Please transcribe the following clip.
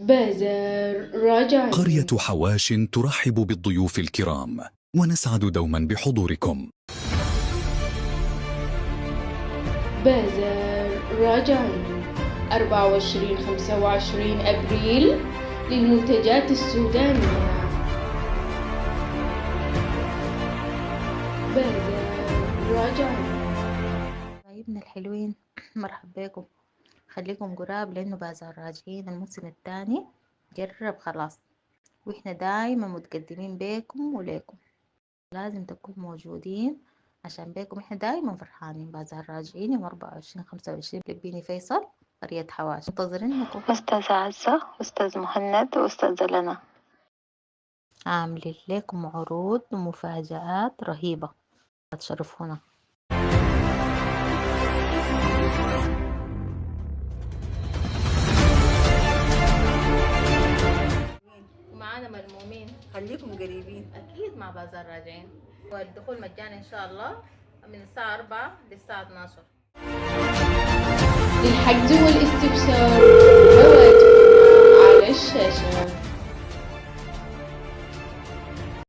بازار راجعين. قرية حواش ترحب بالضيوف الكرام ونسعد دوما بحضوركم. بازار راجعين 24-25 أبريل للمنتجات السودانية. بازار راجعين. حبايبنا الحلوين مرحبا بكم. خليكم قراب لأنه بازار راجعين الموسم الثاني جرب خلاص، وإحنا دايما متقدمين بيكم وليكم، لازم تكونوا موجودين عشان بيكم إحنا دايما فرحانين. بازار راجعين يوم 24-25 لبيني فيصل قرية حواش، منتظرينكم. أستاذة عزة وأستاذ مهند وأستاذة لنا عاملين لكم عروض ومفاجآت رهيبة، تشرفونا. ومعانا ملمومين، خليكم قريبين. أكيد مع بازار راجعين، والدخول مجاني إن شاء الله من الساعة 4 للساعة 12. للحجز والاستفسار